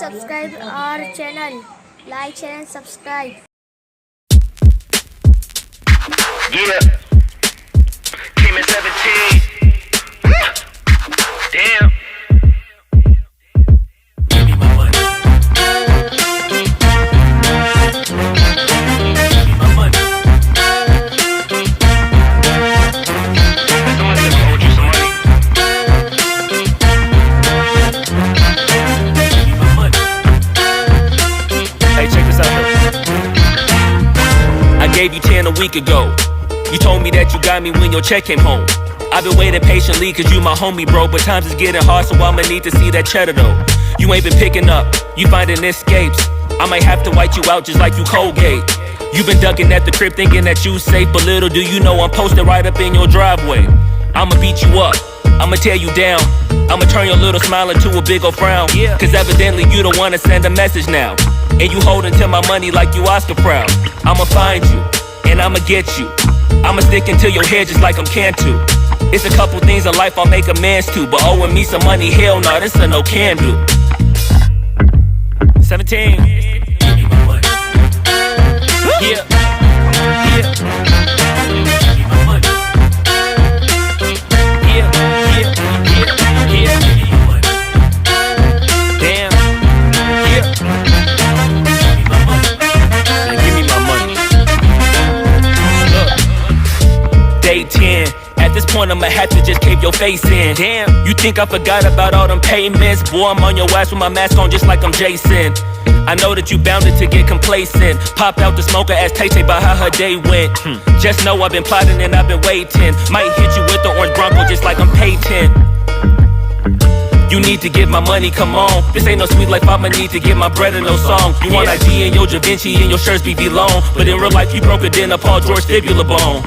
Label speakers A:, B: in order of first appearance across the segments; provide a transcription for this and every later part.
A: subscribe our channel. Like, share and subscribe.
B: Yeah. Came in 17. Damn. Give me my money. Give me my money. Someone said I owed you some money. Give me my money. Hey, check this out. I gave you 10 a week ago. You told me that you got me when your check came home. I've been waiting patiently cause you my homie, bro. But times is getting hard, so I'ma need to see that cheddar though. You ain't been picking up, you finding escapes. I might have to white you out just like you Colgate. You been ducking at the crib thinking that you safe, but little do you know I'm posted right up in your driveway. I'ma beat you up, I'ma tear you down. I'ma turn your little smile into a big ol' frown. Cause evidently you don't wanna send a message now. And you holding to my money like you Oscar proud. I'ma find you, and I'ma get you. I'ma stick into your head just like I'm Cantu. It's a couple things in life I'll make amends to, but owing me some money, hell no, this a no can do. 17. Give me my money. Yeah. Yeah. Give me my money. Yeah. Yeah. Yeah. Yeah. Give me my money. Damn. Yeah. Give me my money. Man, give me my money. Look. Day 10. At this point, I'ma have to just cave your face in. Damn, you think I forgot about all them payments? Boy, I'm on your ass with my mask on just like I'm Jason. I know that you bounded to get complacent. Popped out the smoker, asked Tay-Tay about how her day went. Just know I've been plotting and I've been waiting. Might hit you with the orange Bronco just like I'm Peyton. You need to get my money, come on. This ain't no sweet life, I'ma need to get my bread and no song. You want IG and your Da Vinci and your shirts be long. But in real life, you broke it in a Paul George fibula bone.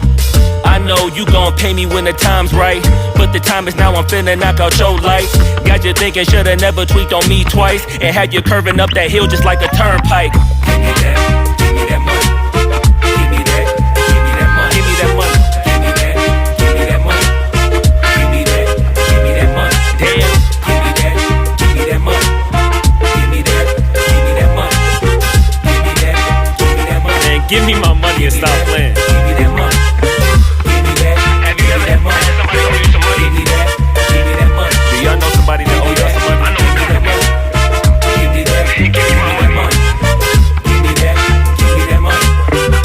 B: I know you gon' pay me when the time's right, but the time is now, I'm finna knock out your lights. Got you thinking shoulda never tweaked on me twice, and had you curving up that hill just like a turnpike. Give me that, give me that money. Give me that, give me that money. Give me that money. Give me that, give me that money. Give me that, give me that money. Damn. Give me that, give me that money. Give me that, give me that money. Give me that, give me that money. Man, give me my money and stop playing. Give me that money. Somebody that owe y'all some money. I know you got that money. Give me that. Give me my money. Give me that. Give me that money.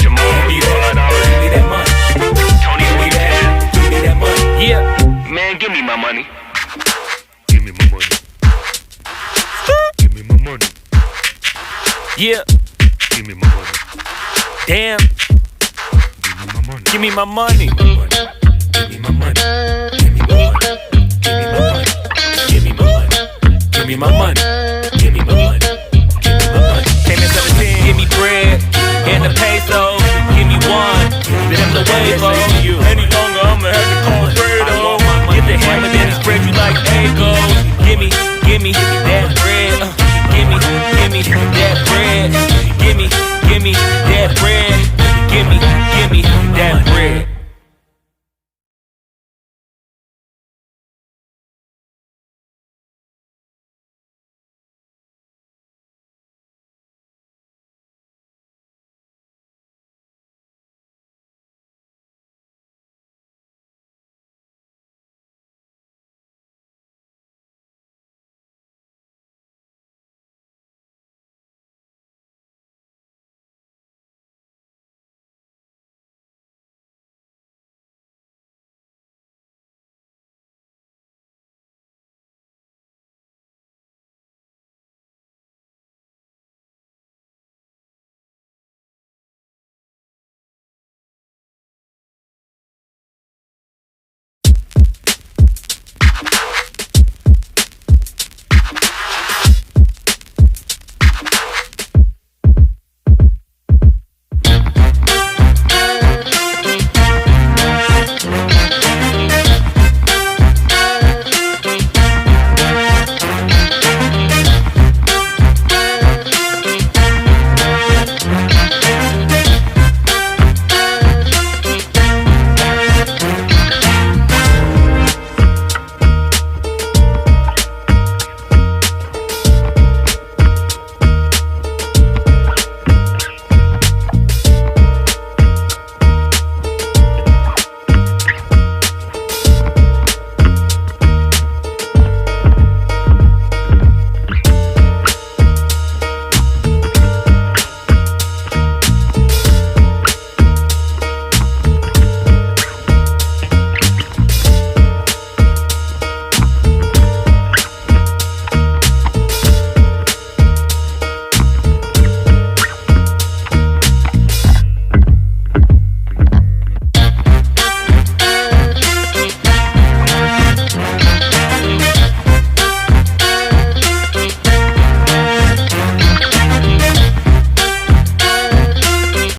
B: Jamal, give me that money. Tony, give me that. Give me that money. Yeah, man, give me my money. Give me my money. Give me my money. Yeah. Give me my money. Damn. Give me my money. Give me my money. Give me my money. Give me my money. Give me my money. Give me my money. Give me my money. Give me my money. Came in 17. Give me bread and the peso. Give me one. Then the wave on you. Any longer, I'ma have to call Fredo. Get the hammer, then spread you like Egos. Give me